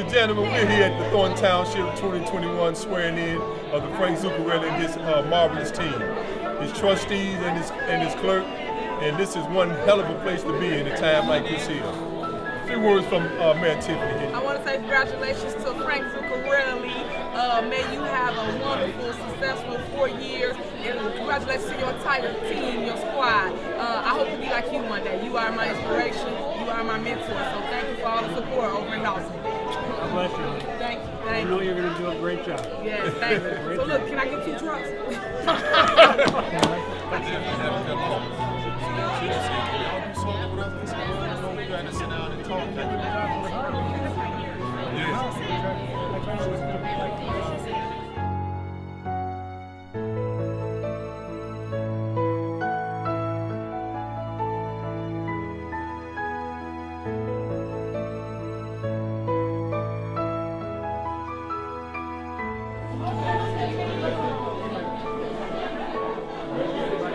and gentlemen, we're here at the Thornton Township 2021 swearing in of the Frank Zuccarelli and his marvelous team, his trustees and his clerk, and this is one hell of a place to be in a time like this here. A few words from Mayor Tiffany here. I want to say congratulations to Frank Zuccarelli. May you have a wonderful, successful 4 years, and congratulations to your entire team, your squad. I hope to be like you one day. You are my inspiration. You are my mentor. So thank you for all the support over in Dawson. God bless you. Thank you. I know you're going to do a great job. Yes, thank you. So look, can I get 2 trucks?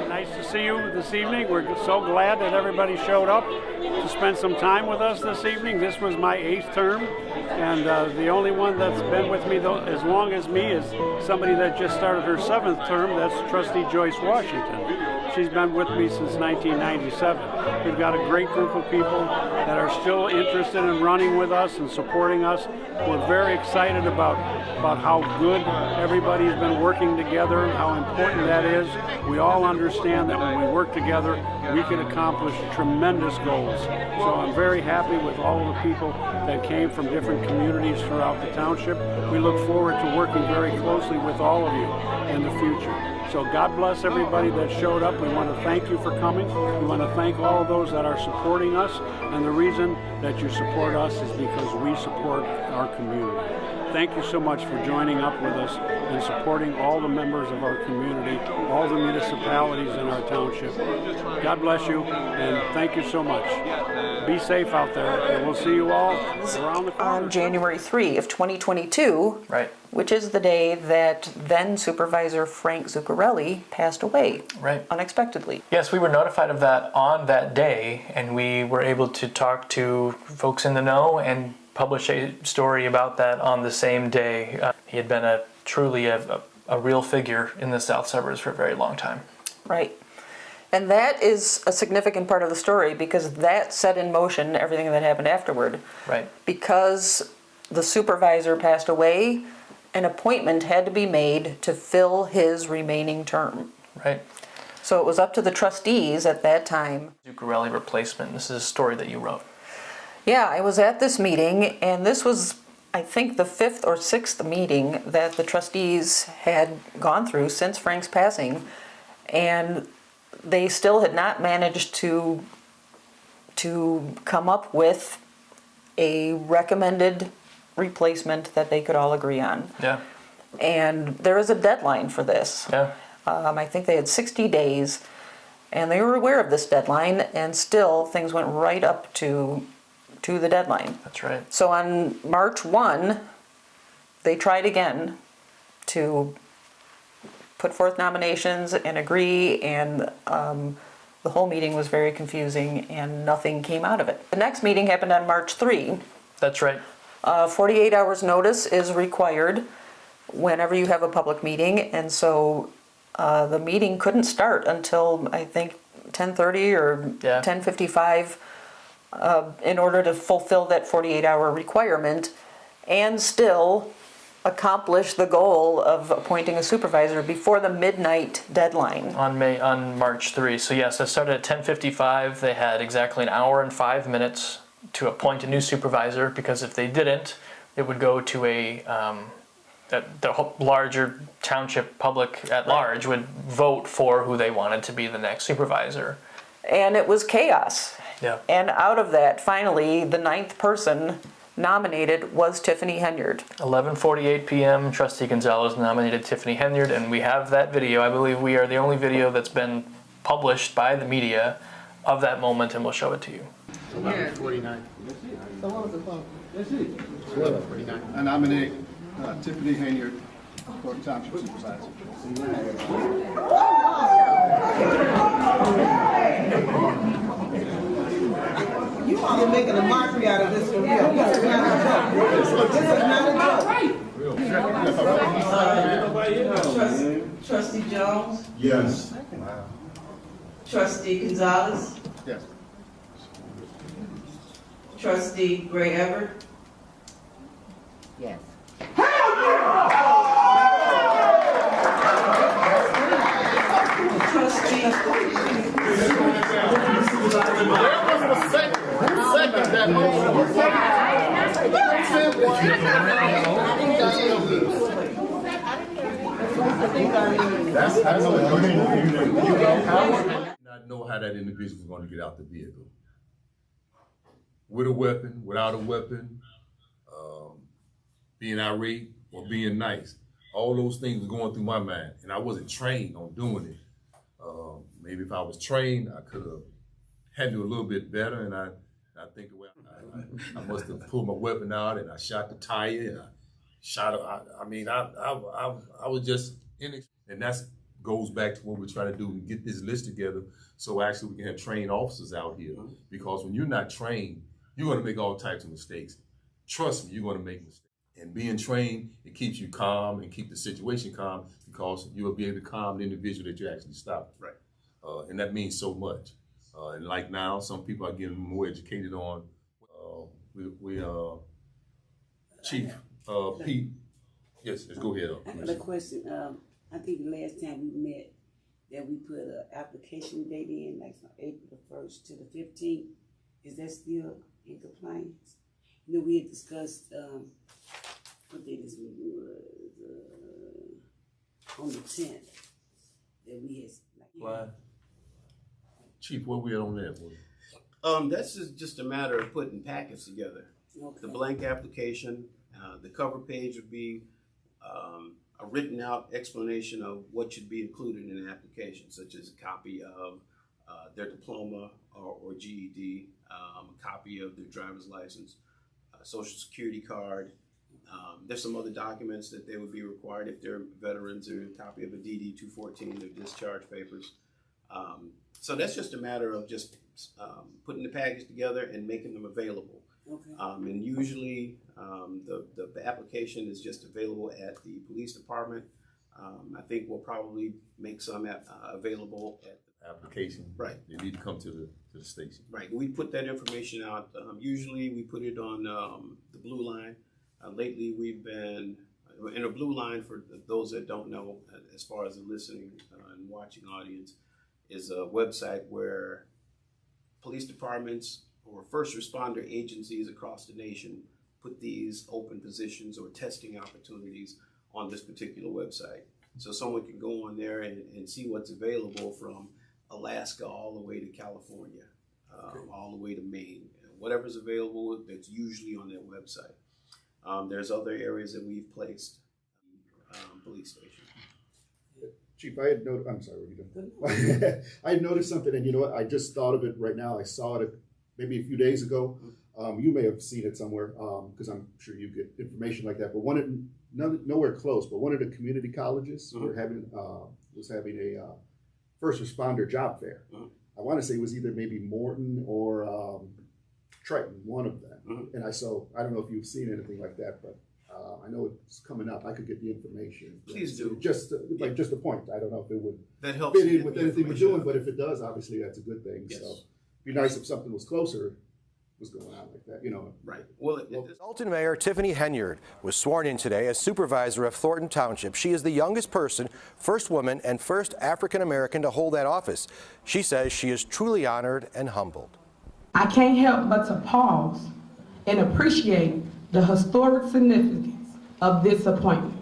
Nice to see you this evening. We're so glad that everybody showed up to spend some time with us this evening. This was my 8th term, and the only one that's been with me as long as me is somebody that just started her 7th term. That's Trustee Joyce Washington. She's been with me since 1997. We've got a great group of people that are still interested in running with us and supporting us. We're very excited about how good everybody's been working together and how important that is. We all understand that when we work together, we can accomplish tremendous goals. So I'm very happy with all of the people that came from different communities throughout the township. We look forward to working very closely with all of you in the future. So God bless everybody that showed up. We want to thank you for coming. We want to thank all of those that are supporting us. And the reason that you support us is because we support our community. Thank you so much for joining up with us and supporting all the members of our community, all the municipalities in our township. God bless you, and thank you so much. Be safe out there, and we'll see you all around the corner. On January 3 of 2022, Right. which is the day that then Supervisor Frank Zuccarelli passed away Right. unexpectedly. Yes, we were notified of that on that day, and we were able to talk to folks in the know and publish a story about that on the same day. He had been truly a real figure in the South Suburbs for a very long time. Right. And that is a significant part of the story because that set in motion everything that happened afterward. Right. Because the supervisor passed away, an appointment had to be made to fill his remaining term. Right. So it was up to the trustees at that time. Zuccarelli replacement. This is a story that you wrote. Yeah, I was at this meeting, and this was, I think, the 5th or 6th meeting that the trustees had gone through since Frank's passing, and they still had not managed to come up with a recommended replacement that they could all agree on. Yeah. And there is a deadline for this. Yeah. I think they had 60 days, and they were aware of this deadline, and still things went right up to the deadline. That's right. So on March 1, they tried again to put forth nominations and agree, and the whole meeting was very confusing and nothing came out of it. The next meeting happened on March 3. That's right. 48 hours notice is required whenever you have a public meeting, and so the meeting couldn't start until I think 10:30 or 10:55 in order to fulfill that 48-hour requirement and still accomplish the goal of appointing a supervisor before the midnight deadline. On March 3. So yes, that started at 10:55. They had exactly an hour and 5 minutes to appoint a new supervisor, because if they didn't, it would go to the larger township public at large would vote for who they wanted to be the next supervisor. And it was chaos. Yeah. And out of that, finally, the 9th person nominated was Tiffany Henyard. 11:48 p.m. Trustee Gonzalez nominated Tiffany Henyard, and we have that video. I believe we are the only video that's been published by the media of that moment, and we'll show it to you. 11:49. So what was the phone? That's it. 11:49. I nominate Tiffany Henyard for Township Supervisor. You You're making a mockery out of this one here. This is not a joke. This is not a joke. Trustee Jones, Yes. Trustee Gonzalez, Yes. Trustee Gray Everett, Yes. Trustee Not know how that individual is going to get out the vehicle. With a weapon, without a weapon, being irate or being nice. All those things were going through my mind, and I wasn't trained on doing it. Maybe if I was trained, I could have handled it a little bit better, and I think the way I must have pulled my weapon out, and I shot the tire, and I shot it. I was just and that goes back to what we're trying to do and get this list together, so actually we can have trained officers out here. Because when you're not trained, you're going to make all types of mistakes. Trust me, you're going to make mistakes. And being trained, it keeps you calm and keep the situation calm, because you'll be able to calm the individual that you actually stop. Right. And that means so much. And like now, some people are getting more educated on. Chief Pete. Yes, let's go ahead. I got a question. I think the last time we met, that we put an application date in, like from April the 1st to the 15th. Is that still in compliance? You know, we had discussed, what day this meeting was, on the 10th, that we had. Why? Chief, what we at on that one? That's just a matter of putting packets together. Okay. The blank application, the cover page would be a written out explanation of what should be included in an application, such as a copy of their diploma or GED, a copy of their driver's license, a social security card. There's some other documents that they would be required if they're veterans, or a copy of a DD 214, their discharge papers. So that's just a matter of just putting the package together and making them available. Okay. And usually the application is just available at the police department. I think we'll probably make some available at the Application. Right. They need to come to the station. Right. We put that information out. Usually we put it on the Blue Line. Lately we've been in a Blue Line, for those that don't know, as far as the listening and watching audience, is a website where police departments or first responder agencies across the nation put these open positions or testing opportunities on this particular website. So someone can go on there and see what's available from Alaska all the way to California, all the way to Maine. Whatever's available, that's usually on their website. There's other areas that we've placed police stations. Chief, I had noticed, I'm sorry, were you done? I had noticed something, and you know what, I just thought of it right now. I saw it maybe a few days ago. You may have seen it somewhere, because I'm sure you get information like that, but nowhere close, but one of the community colleges was having a first responder job fair. I want to say it was either maybe Morton or Triton, one of them. And I don't know if you've seen anything like that, but I know it's coming up. I could get the information. Please do. Just a point. I don't know if it would That helps fit you in get with the anything we're information doing, out. but if it does, obviously that's a good thing. Yes. So it'd be nice if something was closer, was going on like that, you know. Right. Well, Thornton Mayor Tiffany Henyard was sworn in today as supervisor of Thornton Township. She is the youngest person, first woman, and first African American to hold that office. She says she is truly honored and humbled. I can't help but to pause and appreciate the historic significance of this appointment.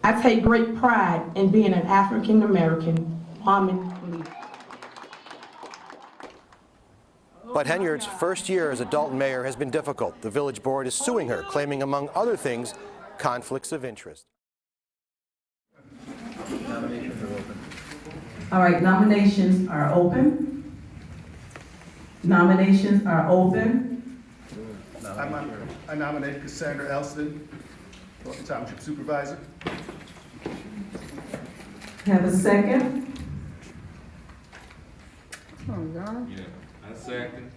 I take great pride in being an African American woman leader. But Henyard's first year as a Dalton mayor has been difficult. The village board is suing her, claiming, among other things, conflicts of interest. All right, nominations are open. Nominations are open. I nominate Cassandra Elston, Thornton Township Supervisor. Have a second? Yeah, I second.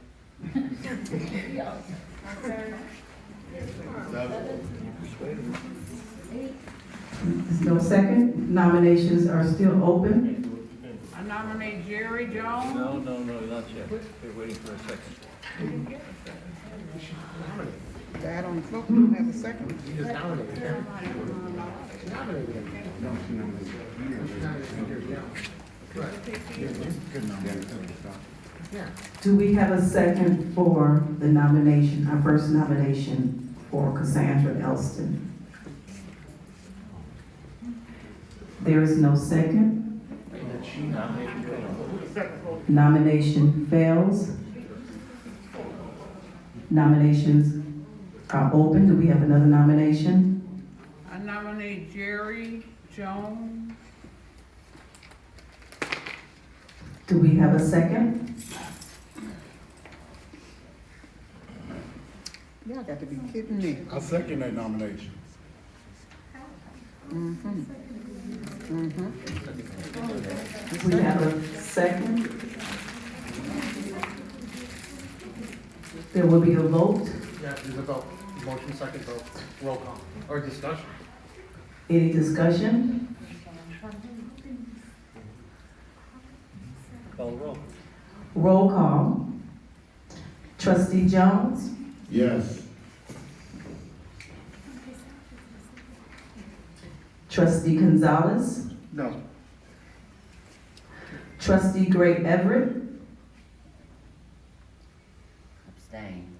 There's no second. Nominations are still open. I nominate Jerry Jones. No, not yet. We're waiting for a second. That on the floor, we don't have a second. Do we have a second for the nomination, our first nomination for Cassandra Elston? There is no second. Nomination fails. Nominations are open. Do we have another nomination? I nominate Jerry Jones. Do we have a second? Y'all got to be kidding me. I second that nomination. We have a second. There will be a vote. Yeah, there's a vote. Motion, second vote. Roll call. Or discussion. Any discussion? Call the roll. Roll call. Trustee Jones? Yes. Trustee Gonzalez? No. Trustee Gray Everett? Abstain.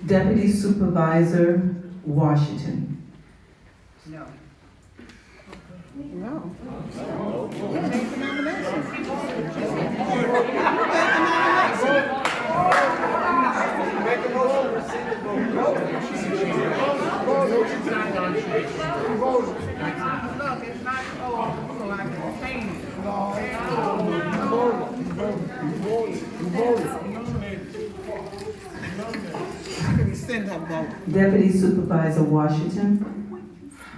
Deputy Supervisor Washington? No. No. You made the nomination. Look, it's not over, so I can change it. I can rescind that vote. Deputy Supervisor Washington?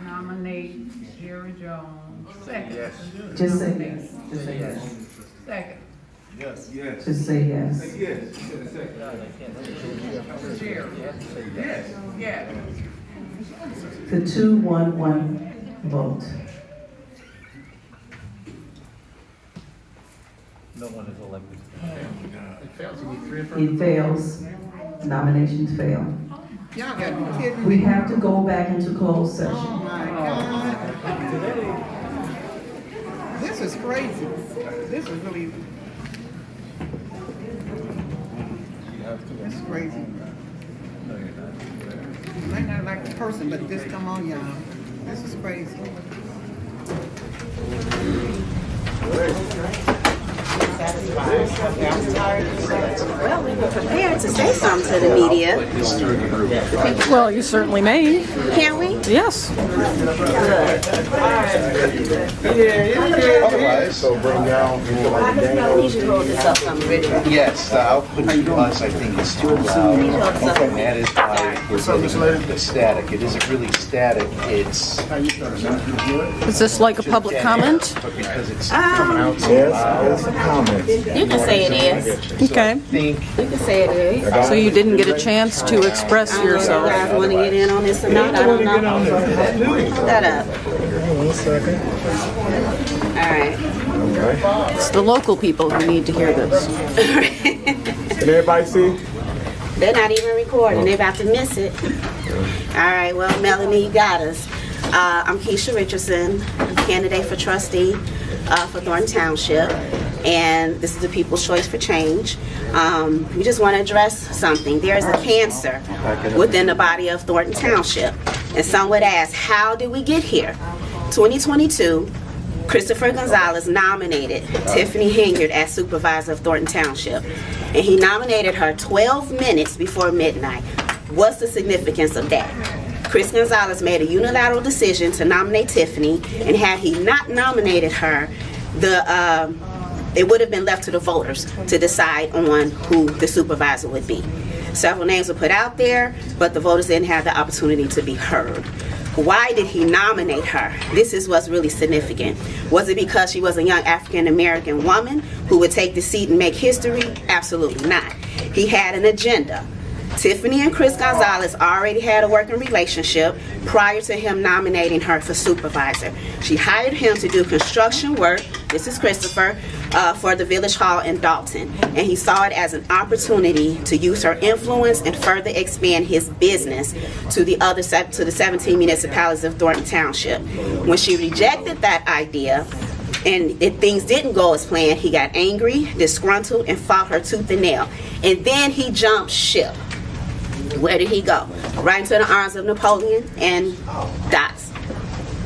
Nominate Jerry Jones. Second. Yes. Just say yes. Just say yes. Second. Yes. Yes. Just say yes. Yes. Jerry. Yes. Yes. The 2-1-1 vote. No one is elected. It fails. You need 3 It affirmative. fails. Nominations fail. Y'all got to be kidding We me. have to go back into closed session. Oh my God. This is crazy. This is really, this is crazy. You might not like the person, but this come on y'all. This is crazy. Well, we were prepared to say something to the media. Well, you certainly may. Can we? Yes. Otherwise, so bring down. You should hold this up some, Richard. Yes, the output to us, I think, is too loud, and that is why we're getting the static. It isn't really static, it's Is this like a public comment? but because it's coming out so loud. You can say it is. Okay. I think You can say it is. So you didn't get a chance to express I don't know if you yourself. guys want to get in on this or not. I don't know. Hold that up. 1 second. All right. It's the local people who need to hear this. Can everybody see? They're not even recording. They're about to miss it. All right. Well, Melanie, you got us. I'm Keisha Richardson, candidate for trustee for Thornton Township, and this is the People's Choice for Change. We just want to address something. There is a cancer within the body of Thornton Township, and some would ask, how did we get here? 2022, Christopher Gonzalez nominated Tiffany Hinyard as supervisor of Thornton Township, and he nominated her 12 minutes before midnight. What's the significance of that? Chris Gonzalez made a unilateral decision to nominate Tiffany, and had he not nominated her, it would have been left to the voters to decide on who the supervisor would be. Several names were put out there, but the voters didn't have the opportunity to be heard. Why did he nominate her? This is what's really significant. Was it because she was a young African American woman who would take the seat and make history? Absolutely not. He had an agenda. Tiffany and Chris Gonzalez already had a working relationship prior to him nominating her for supervisor. She hired him to do construction work, this is Christopher, for the Village Hall in Dalton. And he saw it as an opportunity to use her influence and further expand his business to the 17 municipalities of Thornton Township. When she rejected that idea, and if things didn't go as planned, he got angry, disgruntled, and fought her tooth and nail. And then he jumped ship. Where did he go? Right into the arms of Napoleon and DOTS,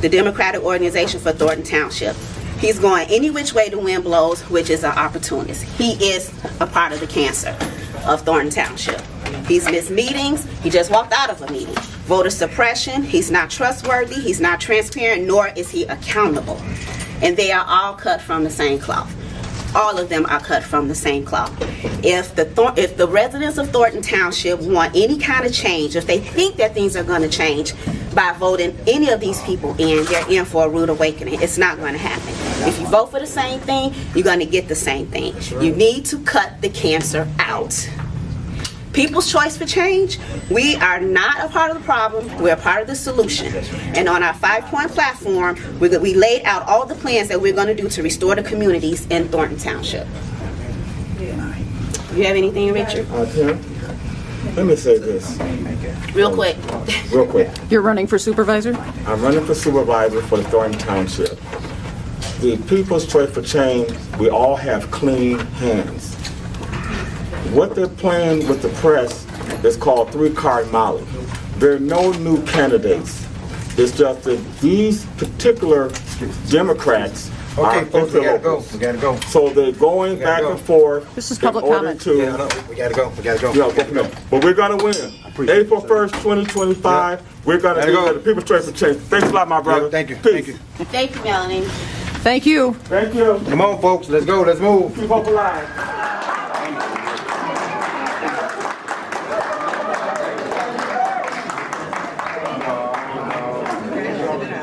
the Democratic Organization for Thornton Township. He's going any which way the wind blows, which is an opportunist. He is a part of the cancer of Thornton Township. He's missed meetings. He just walked out of a meeting. Voter suppression. He's not trustworthy. He's not transparent, nor is he accountable. And they are all cut from the same cloth. All of them are cut from the same cloth. If the residents of Thornton Township want any kind of change, if they think that things are going to change by voting any of these people in, they're in for a rude awakening. It's not going to happen. If you vote for the same thing, you're going to get the same thing. You need to cut the cancer out. People's Choice for Change, we are not a part of the problem, we're a part of the solution. And on our 5-point platform, we laid out all the plans that we're going to do to restore the communities in Thornton Township. You have anything, Richard? Tim, let me say this. Real quick. Real quick. You're running for supervisor? I'm running for supervisor for the Thornton Township. The People's Choice for Change, we all have clean hands. What they're playing with the press is called three-card Molly. There are no new candidates. It's just that these particular Democrats are folks, we gotta go. We gotta go. So they're going back and forth. This is public comment. Yeah, no, we gotta go. We gotta go. Yeah, but we're gonna win. April 1st, 2025. We're gonna do the People's Choice for Change. Thanks a lot, my brother. Yeah, thank you. Peace. Thank you. Thank you, Melanie. Thank you. Thank you. Come on, folks. Let's go. Let's move. Keep hope alive.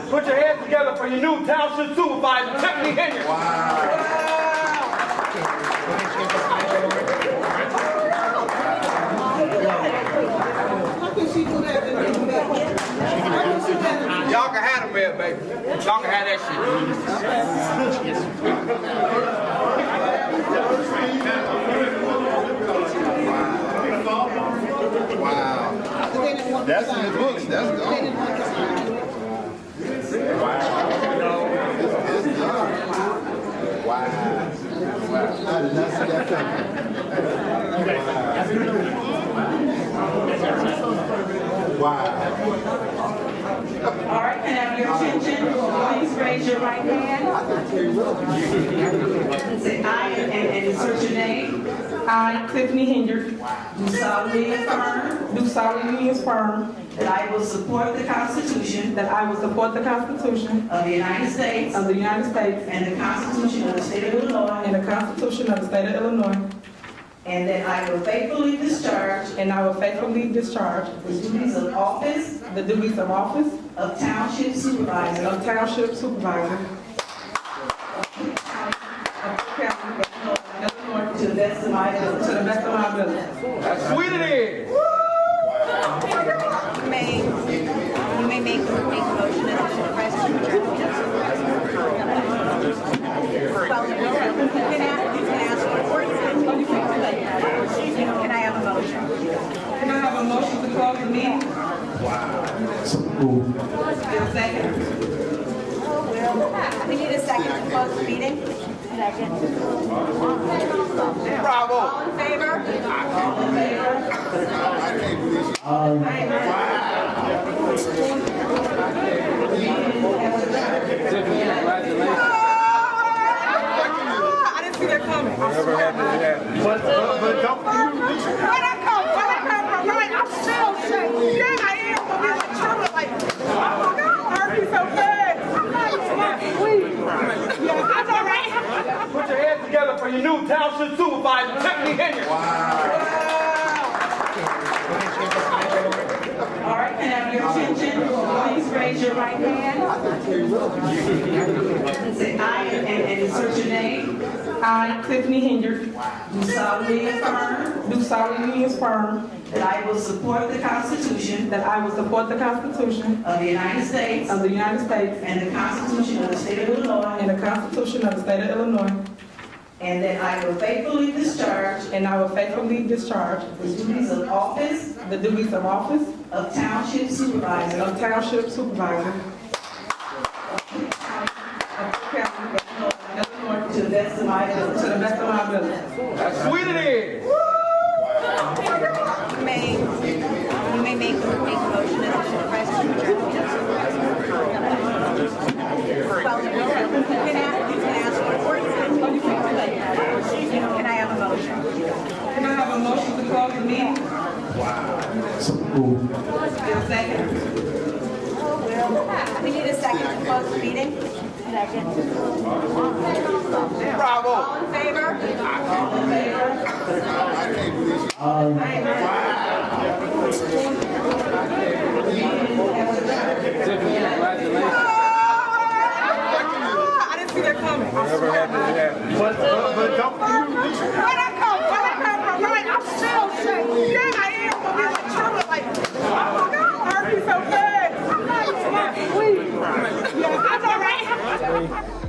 Put your hands together for your new Township Supervisor, Tiffany Henry. Y'all can have them there, baby. Y'all can have that Wow. That's in the books. That's gone. I did not see that coming. Wow. All right, can I have your attention? Please raise your right hand. Say I and insert your name. I, Tiffany Henry, Do solemnly affirm that I will support the Constitution that I will support the Constitution of the United States of the United States and the Constitution of the State of Illinois, and the Constitution of the State of Illinois, and that I will faithfully discharge the duties of office of Township Supervisor to the best of my ability. That's sweet it is. You may make a motion as supervisor. Can I have a motion? Can I have a motion to close the meeting? Second. We need a second to close the meeting. Second. Bravo. All in favor? All in favor? I didn't see that coming. Whatever happened, But don't where I come from, right? I'm still shaking. Yeah, I am. I'm like trembling, like, oh my God, hurt me so bad. I'm like, sweet. Yeah, that's all right. Put your hands together for your new Township Supervisor, Tiffany Henry. All right, can I have your attention? Please raise raise your right hand. And say I and insert your name. I, Tiffany Hinyard, Do solemnly affirm that I will support the Constitution that I will support the Constitution of the United States of the United States and the Constitution of the State of Illinois, and the Constitution of the State of Illinois, and that I will faithfully discharge and I will faithfully discharge the duties of office the duties of office of Township Supervisor of Township Supervisor to the best of my ability. to the best of my ability. That's sweet it is. You may make a motion as a supervisor. Can I have a motion? Can I have a motion to close the meeting? Get a second? We need a second to close the meeting. Second. Bravo. All in favor? All in favor? I didn't see that coming. Whatever happened, it happened. But don't Where I come from, right? I'm still shaking. Yeah, I am. But we're like children, like, oh my God, Harvey's so bad. I'm not sweet. Yeah, I know, right?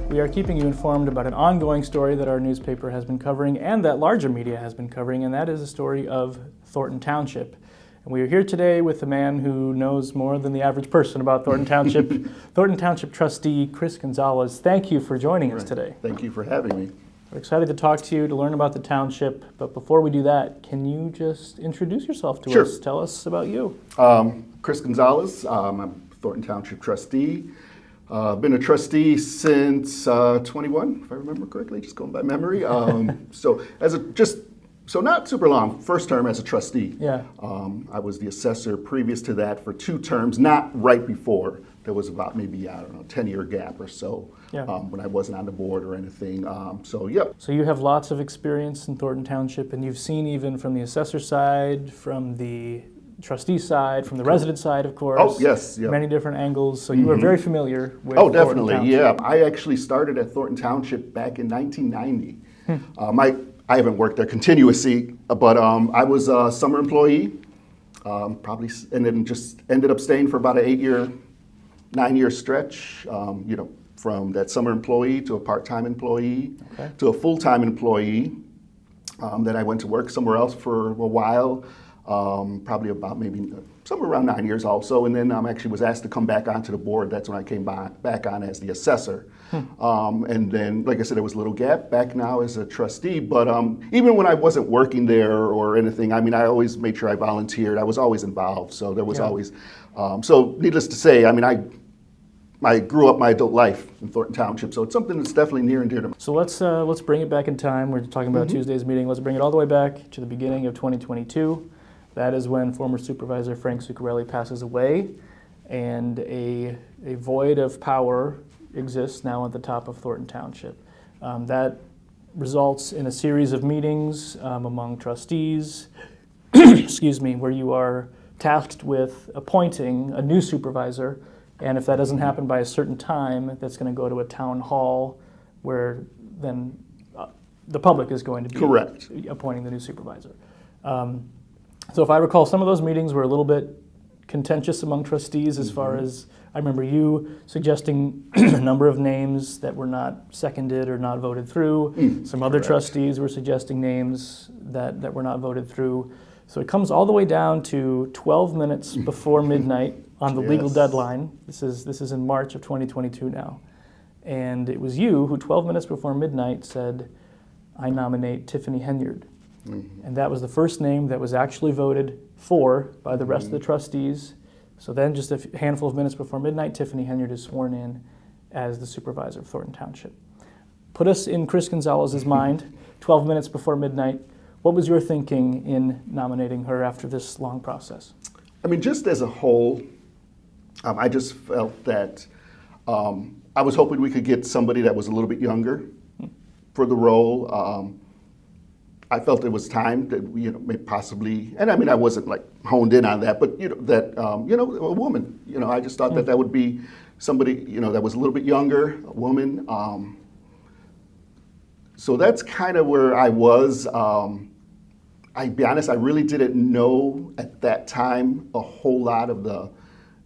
We are keeping you informed about an ongoing story that our newspaper has been covering and that larger media has been covering, and that is the story of Thornton Township. And we are here today with a man who knows more than the average person about Thornton Township, Thornton Township Trustee Chris Gonzalez. Thank you for joining us today. Thank you for having me. We're excited to talk to you, to learn about the township, but before we do that, can you just introduce yourself to us? Tell us about you. Chris Gonzalez, I'm a Thornton Township trustee. Been a trustee since 21, if I remember correctly, just going by memory. So not super long, first term as a trustee. Yeah. I was the assessor previous to that for 2 terms, not right before. There was about maybe, 10-year gap or so when I wasn't on the board or anything. So you have lots of experience in Thornton Township, and you've seen even from the assessor side, from the trustee side, from the resident side, of course. Oh, yes. Yep. Many different angles, so you are very familiar with definitely, Thornton Township. I actually started at Thornton Township back in 1990. I haven't worked there continuously, but I was a summer employee, and then just ended up staying for about an 9-year stretch, from that summer employee to a part-time employee to a full-time employee. Then I went to work somewhere else for a while, probably about maybe somewhere around 9 years also, and then actually was asked to come back onto the board. That's when I came back on as the assessor. And then, like I said, there was a little gap back now as a trustee, but even when I wasn't working there or anything, I always made sure I volunteered. I was always involved, so there was always, so needless to say, I grew up my adult life in Thornton Township, so it's something that's definitely near and dear to me. So let's bring it back in time. We're talking about Tuesday's meeting. Let's bring it all the way back to the beginning of 2022. That is when former Supervisor Frank Zuccarelli passes away, and a void of power exists now at the top of Thornton Township. That results in a series of meetings among trustees, excuse me, where you are tasked with appointing a new supervisor, and if that doesn't happen by a certain time, that's going to go to a town hall where then the public is going to be appointing the new supervisor. So if I recall, some of those meetings were a little bit contentious among trustees as far as, I remember you suggesting a number of names that were not seconded or not voted through. Some other trustees were suggesting names that were not voted through. So it comes all the way down to 12 minutes before midnight on the legal deadline. This is in March of 2022 now. And it was you who 12 minutes before midnight said, I nominate Tiffany Hinyard. And that was the first name that was actually voted for by the rest of the trustees. So then just a handful of minutes before midnight, Tiffany Hinyard is sworn in as the supervisor of Thornton Township. Put us in Chris Gonzalez's mind, 12 minutes before midnight. What was your thinking in nominating her after this long process? Just as a whole, I just felt that I was hoping we could get somebody that was a little bit younger for the role. I felt it was time that we, maybe possibly, and I mean, I wasn't like honed in on that, but that a woman. I just thought that would be somebody that was a little bit younger, a woman. So that's kind of where I was. I'll be honest, I really didn't know at that time a whole lot of the,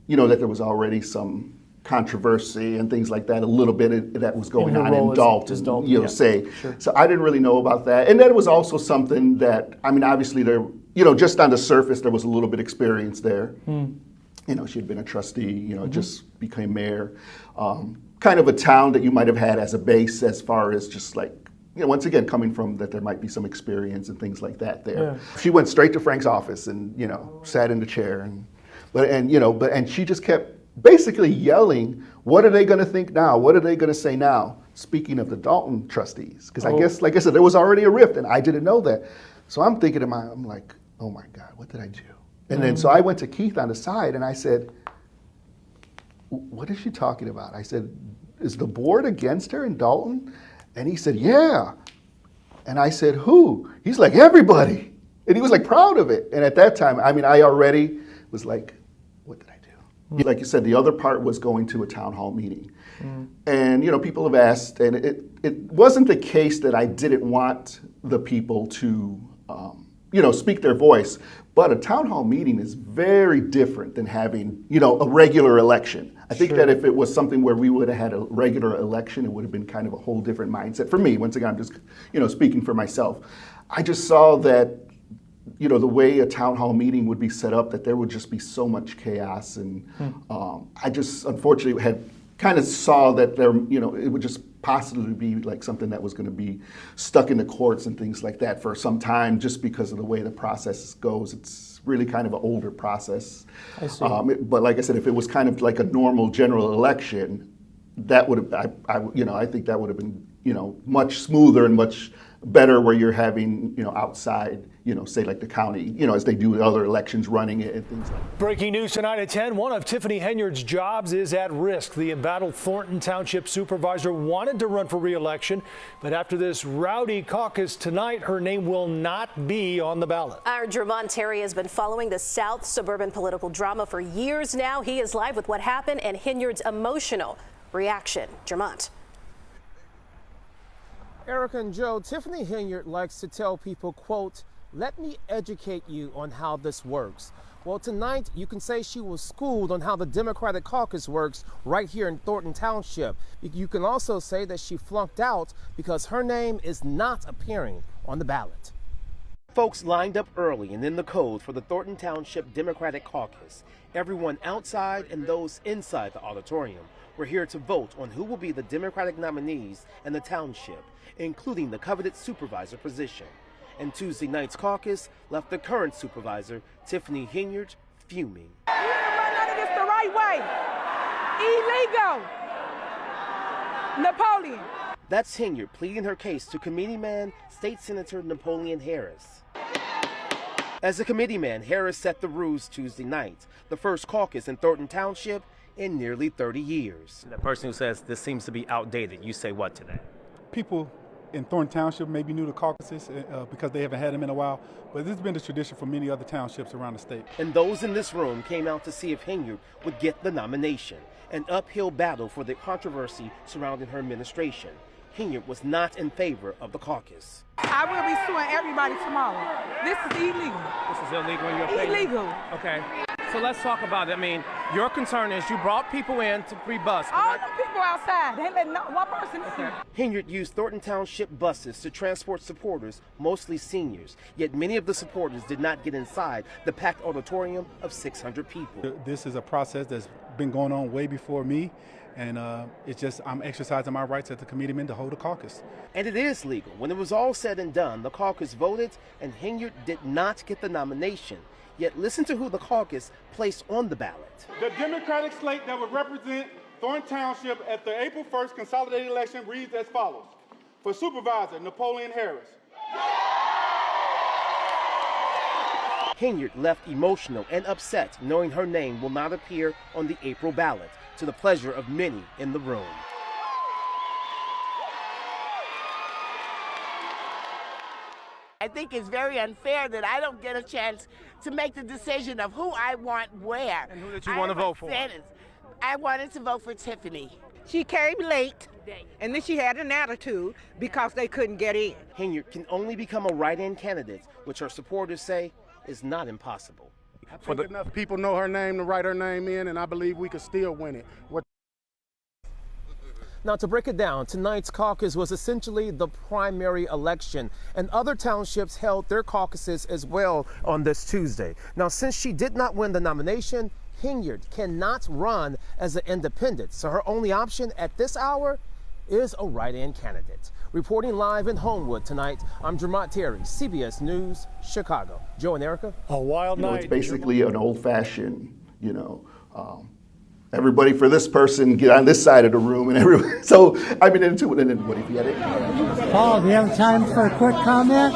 that there was already some controversy and things like that, a little bit that was going on in Dalton, say. Sure. So I didn't really know about that. And that was also something that, I mean, obviously there, just on the surface, there was a little bit of experience there. She had been a trustee, just became mayor. Kind of a town that you might have had as a base as far as just like, once again, coming from that there might be some experience and things like that there. Yeah. She went straight to Frank's office and, sat in the chair and she just kept basically yelling, what are they going to think now? What are they going to say now? Speaking of the Dalton trustees, because I guess, like I said, there was already a rift and I didn't know that. So I'm thinking I'm like, oh my God, what did I do? And then so I went to Keith on the side and I said, what is she talking about? I said, is the board against her in Dalton? And he said, yeah. And I said, who? He's like, everybody. And he was like proud of it. And at that time, I mean, I already was like, what did I do? Like you said, the other part was going to a town hall meeting. And, people have asked, and it wasn't the case that I didn't want the people to, speak their voice. But a town hall meeting is very different than having, a regular election. I think that if it was something where we would have had a regular election, it would have been kind of a whole different mindset. For me, once again, I'm just, speaking for myself. I just saw that, the way a town hall meeting would be set up, that there would just be so much chaos. And I just, unfortunately, had kind of saw that there, it would just possibly be like something that was going to be stuck in the courts and things like that for some time, just because of the way the process goes. It's really kind of an older process. I see. But like I said, if it was kind of like a normal general election, that would have, I think that would have been, much smoother and much better, where you're having, outside, say like the county, as they do with other elections, running it and things like that. Breaking news tonight at 10, one of Tiffany Henyard's jobs is at risk. The embattled Thornton Township supervisor wanted to run for re-election, but after this rowdy caucus tonight, her name will not be on the ballot. Our Jermont Terry has been following the South suburban political drama for years now. He is live with what happened and Henyard's emotional reaction. Jermont. Erica and Joe, Tiffany Henyard likes to tell people, quote, let me educate you on how this works. Well, tonight you can say she was schooled on how the Democratic caucus works right here in Thornton Township. You can also say that she flunked out because her name is not appearing on the ballot. Folks lined up early and in the cold for the Thornton Township Democratic caucus. Everyone outside and those inside the auditorium were here to vote on who will be the Democratic nominees in the township, including the coveted supervisor position. And Tuesday night's caucus left the current supervisor, Tiffany Henyard, fuming. You didn't run none of this the right way. Illegal. Napoleon. That's Henyard pleading her case to committeeman State Senator Napoleon Harris. As a committeeman, Harris set the rules Tuesday night, the first caucus in Thornton Township in nearly 30 years. The person who says this seems to be outdated, you say what to that? People in Thornton Township may be new to caucuses because they haven't had them in a while, but this has been the tradition for many other townships around the state. And those in this room came out to see if Henyard would get the nomination, an uphill battle for the controversy surrounding her administration. Henyard was not in favor of the caucus. I will be suing everybody tomorrow. This is illegal. This is illegal in your opinion? Illegal. Okay. So let's talk about it. I mean, your concern is you brought people in to pre-bus. All the people outside. They let one person in. Henyard used Thornton Township buses to transport supporters, mostly seniors. Yet many of the supporters did not get inside the packed auditorium of 600 people. This is a process that's been going on way before me. And it's just, I'm exercising my rights as the committeeman to hold a caucus. And it is legal. When it was all said and done, the caucus voted and Henyard did not get the nomination. Yet listen to who the caucus placed on the ballot. The Democratic slate that would represent Thornton Township at the April 1st consolidated election reads as follows. For supervisor, Napoleon Harris. Henyard left emotional and upset knowing her name will not appear on the April ballot, to the pleasure of many in the room. I think it's very unfair that I don't get a chance to make the decision of who I want where. And who did you want to vote for? I wanted to vote for Tiffany. She came late, and then she had an attitude because they couldn't get in. Henyard can only become a write-in candidate, which her supporters say is not impossible. I think enough people know her name to write her name in, and I believe we could still win it. Now, to break it down, tonight's caucus was essentially the primary election, and other townships held their caucuses as well on this Tuesday. Now, since she did not win the nomination, Henyard cannot run as an independent, so her only option at this hour is a write-in candidate. Reporting live in Homewood tonight, I'm Jermont Terry, CBS News, Chicago. Joe and Erica. A wild night. It's basically an old-fashioned, everybody for this person, get on this side of the room, and everyone. So I've been into it, and then what if you had it? Paul, do you have time for a quick comment?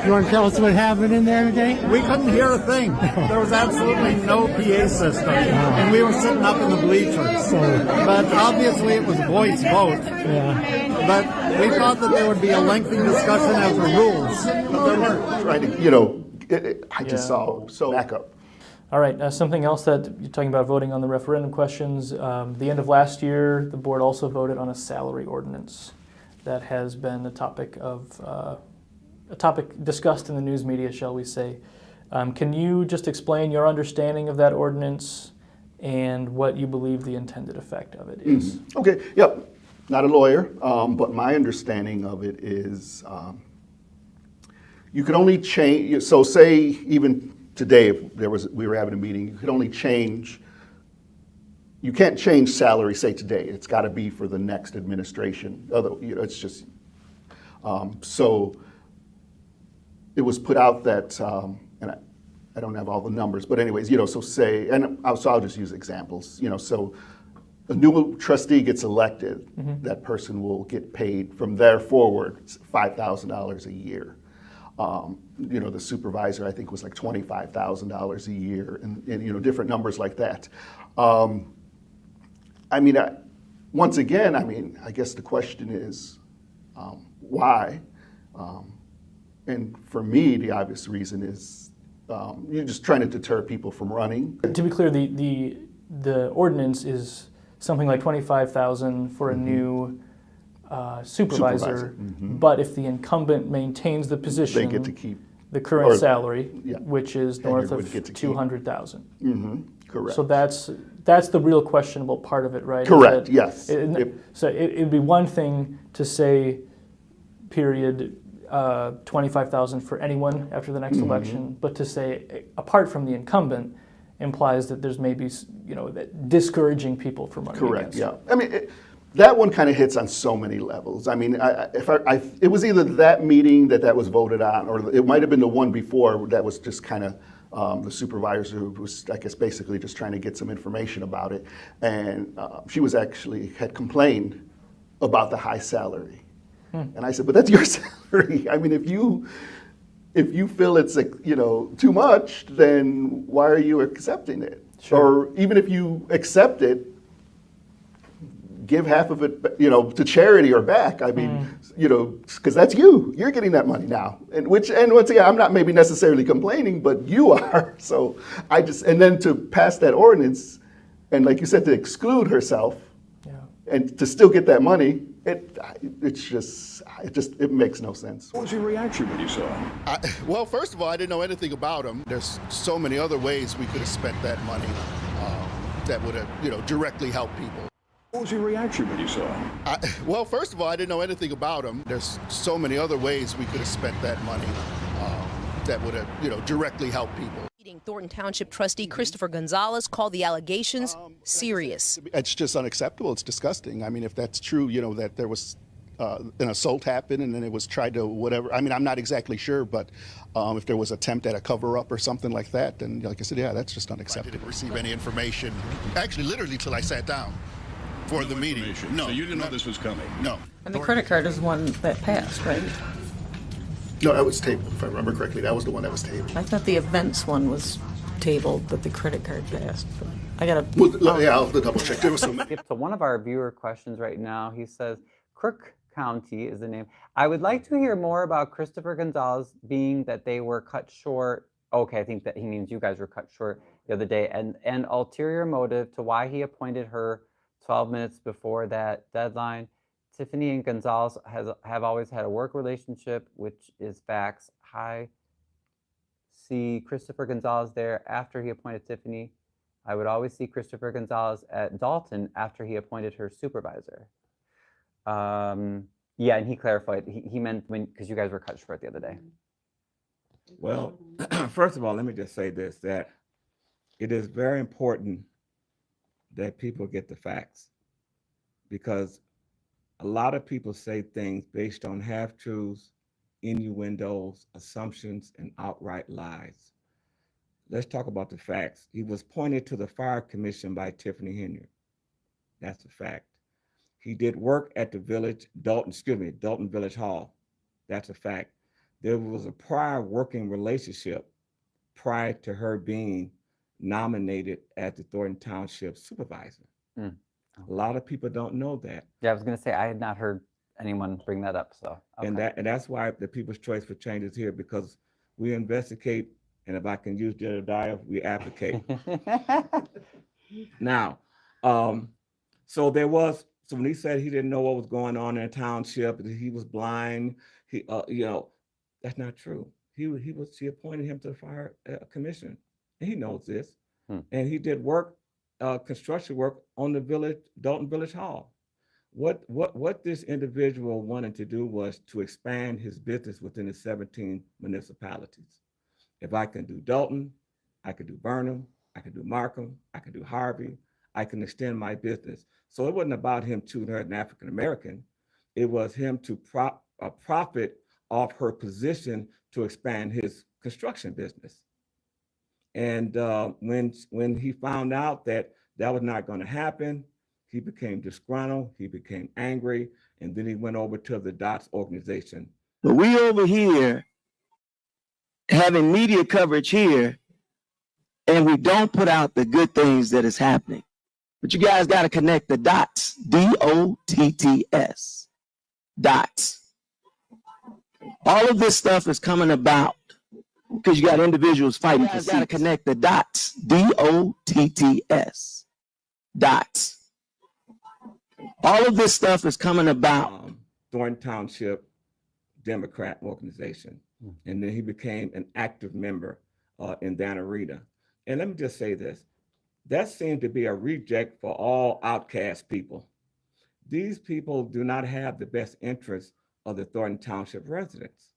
You want to tell us what happened in there today? We couldn't hear a thing. There was absolutely no PA system, and we were sitting up in the bleachers. But obviously it was voice vote. Yeah. But we thought that there would be a lengthy discussion of the rules, but there weren't. Trying to, I just saw back up. All right, something else that you're talking about voting on the referendum questions. The end of last year, the board also voted on a salary ordinance that has been a topic discussed in the news media, shall we say. Can you just explain your understanding of that ordinance and what you believe the intended effect of it is? Mm-hmm. Okay, yep. Not a lawyer, but my understanding of it is you could only change, so say even today, if we were having a meeting, you could only change, you can't change salary, say today. It's got to be for the next administration. It's just, so it was put out that, and I don't have all the numbers, but anyways, so say, and so I'll just use examples, so a new trustee gets elected, that person will get paid from there forward $5,000 a year. The supervisor, I think, was like $25,000 a year, and different numbers like that. Once again, I guess the question is why? And for me, the obvious reason is you're just trying to deter people from running. To be clear, the ordinance is something like $25,000 for a new supervisor. But if the incumbent maintains the position, they get to keep the current salary, which is north of $200,000. Correct. So that's the real questionable part of it, right? Correct. Yes. So it'd be one thing to say, period, $25,000 for anyone after the next election, but to say apart from the incumbent implies that there's maybe that discouraging people from running. Correct. Against. Yeah. That one kind of hits on so many levels. It was either that meeting that was voted on, or it might have been the one before that was just kind of the supervisor who was, I guess, basically just trying to get some information about it. And she had complained about the high salary. And I said, but that's your salary. If you feel it's too much, then why are you accepting it? Sure. Or even if you accept it, give half of it, to charity or back. Because that's you. You're getting that money now. And once again, I'm not maybe necessarily complaining, but you are. So and then to pass that ordinance, and like you said, to exclude herself, and to still get that money, it makes no sense. What was your reaction when you saw it? Well, first of all, I didn't know anything about him. There's so many other ways we could have spent that money that would have, directly helped people. What was your reaction when you saw it? Well, first of all, I didn't know anything about him. There's so many other ways we could have spent that money that would have, directly helped people. Thornton Township trustee Christopher Gonzalez called the allegations serious. It's just unacceptable. It's disgusting. If that's true, that there was an assault happened and then it was tried to whatever. I'm not exactly sure, but if there was attempt at a cover-up or something like that, then like I said, that's just unacceptable. I didn't receive any information, actually literally till I sat down for the meeting. No. So you didn't know this was coming? No. And the credit card is one that passed, right? No, that was tabled, if I remember correctly. That was the one that was tabled. I thought the events one was tabled, but the credit card passed. But I got to... I'll have to double check. There was some... To one of our viewer questions right now, he says, CROOK County is the name. I would like to hear more about Christopher Gonzalez, being that they were cut short. Okay, I think that he means you guys were cut short the other day, and ulterior motive to why he appointed her 12 minutes before that deadline. Tiffany and Gonzalez have always had a work relationship, which is facts. Hi. See Christopher Gonzalez there after he appointed Tiffany. I would always see Christopher Gonzalez at Dalton after he appointed her supervisor. Yeah, and he clarified, he meant because you guys were cut short the other day. Well, first of all, let me just say this, that it is very important that people get the facts, because a lot of people say things based on half-truths, innuendos, assumptions, and outright lies. Let's talk about the facts. He was appointed to the Fire Commission by Tiffany Henyard. That's a fact. He did work at the Dalton Village Hall. That's a fact. There was a prior working relationship prior to her being nominated as the Thornton Township supervisor. A lot of people don't know that. Yeah, I was going to say, I had not heard anyone bring that up. So, okay. And that's why the People's Choice for Change is here, because we investigate, and if I can use Jedediah, we advocate. Now, so when he said he didn't know what was going on in the township, that he was blind, that's not true. She appointed him to the Fire Commission, and he knows this. And he did work, construction work on the Dalton Village Hall. What this individual wanted to do was to expand his business within the 17 municipalities. If I can do Dalton, I could do Burnham, I could do Markham, I could do Harvey, I can extend my business. So it wasn't about him choosing her as an African American. It was him to profit off her position to expand his construction business. And when he found out that that was not going to happen, he became disgruntled, he became angry, and then he went over to the DOTS organization. But we over here having media coverage here, and we don't put out the good things that is happening. But you guys got to connect the dots, DOTTS, dots. All of this stuff is coming about because you got individuals fighting for seats. You got to connect the dots, DOTTS, dots. All of this stuff is coming about. Thornton Township Democrat organization. And then he became an active member in that arena. And let me just say this. That seemed to be a reject for all outcast people. These people do not have the best interests of the Thornton Township residents.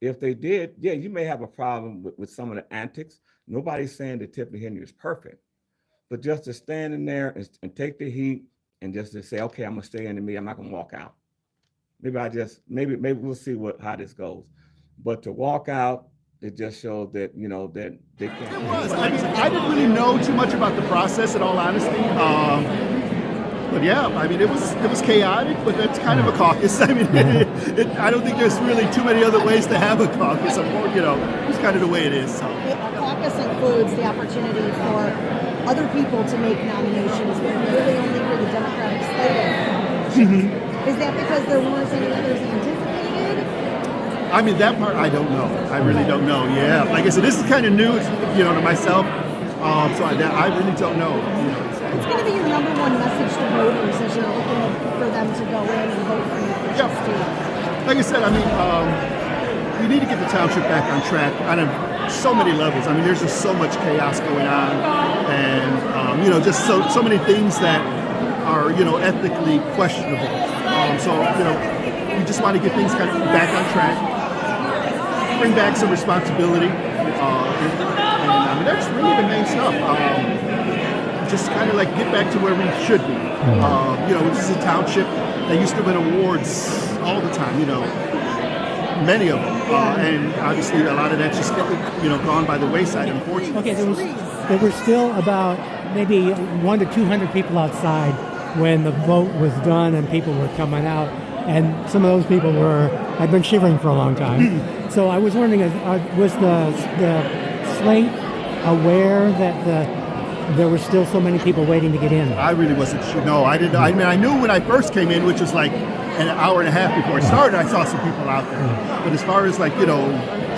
If they did, yeah, you may have a problem with some of the antics. Nobody's saying that Tiffany Henyard is perfect. But just to stand in there and take the heat and just to say, okay, I'm gonna stay in the meeting, I'm not gonna walk out. Maybe we'll see how this goes. But to walk out, it just showed that, that they can't. It was. I didn't really know too much about the process, in all honesty. But yeah, it was chaotic, but that's kind of a caucus. I don't think there's really too many other ways to have a caucus. It's kind of the way it is. So. A caucus includes the opportunity for other people to make nominations, but really only for the Democratic slate. Is that because there weren't any others anticipated? That part I don't know. I really don't know. Yeah, like I said, this is kind of new, to myself. So I really don't know. It's going to be your number one message to voters as you're looking for them to go in and vote for you for trustee. Like I said, we need to get the township back on track on so many levels. There's just so much chaos going on, and just so many things that are ethically questionable. We just want to get things kind of back on track, bring back some responsibility, and that's really the main stuff. Just kind of get back to where we should be. This is a township that used to win awards all the time, many of them. And obviously a lot of that's just, gone by the wayside, unfortunately. Okay, there were still about maybe 100 to 200 people outside when the vote was done and people were coming out. And some of those people had been shivering for a long time. So I was wondering, was the slate aware that there were still so many people waiting to get in? I really wasn't sure. No, I didn't. I mean, I knew when I first came in, which was like an hour and a half before it started, I saw some people out there. But as far as like,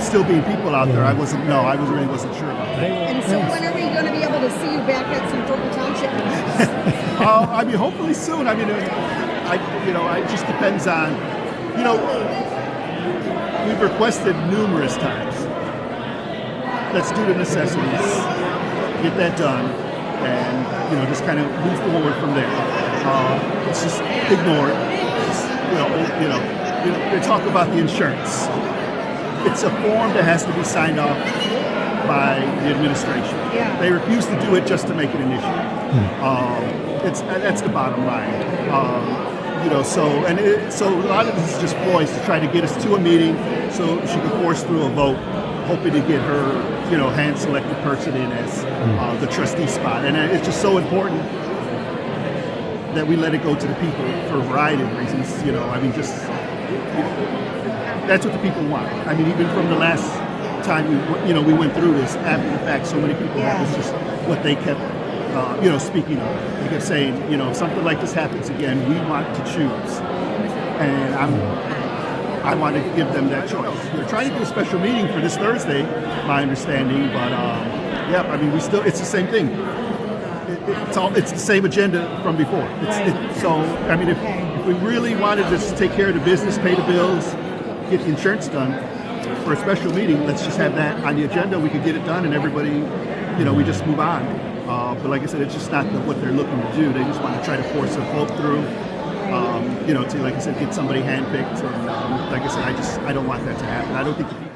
still being people out there, I really wasn't sure about that. And so when are we going to be able to see you back at some Thornton Township meetings? I mean, hopefully soon. I mean, it just depends on, we've requested numerous times. Let's do the necessities, get that done, and just kind of move forward from there. It's just ignored. They talk about the insurance. It's a form that has to be signed off by the administration. Yeah. They refuse to do it just to make it an issue. That's the bottom line. So a lot of this is just ploys to try to get us to a meeting so she can force through a vote, hoping to get her, hand-selected person in as the trustee spot. And it's just so important that we let it go to the people for a variety of reasons. That's what the people want. I mean, even from the last time we went through this, after the fact, so many people, that was just what they kept, speaking of. They kept saying, if something like this happens again, we want to choose. And I want to give them that choice. We're trying to do a special meeting for this Thursday, my understanding, but it's the same thing. It's the same agenda from before. If we really wanted to take care of the business, pay the bills, get the insurance done for a special meeting, let's just have that on the agenda. We could get it done and everybody, we just move on. But like I said, it's just not what they're looking to do. They just want to try to force a vote through, to, like I said, get somebody handpicked. And like I said, I don't want that to happen. I don't think the people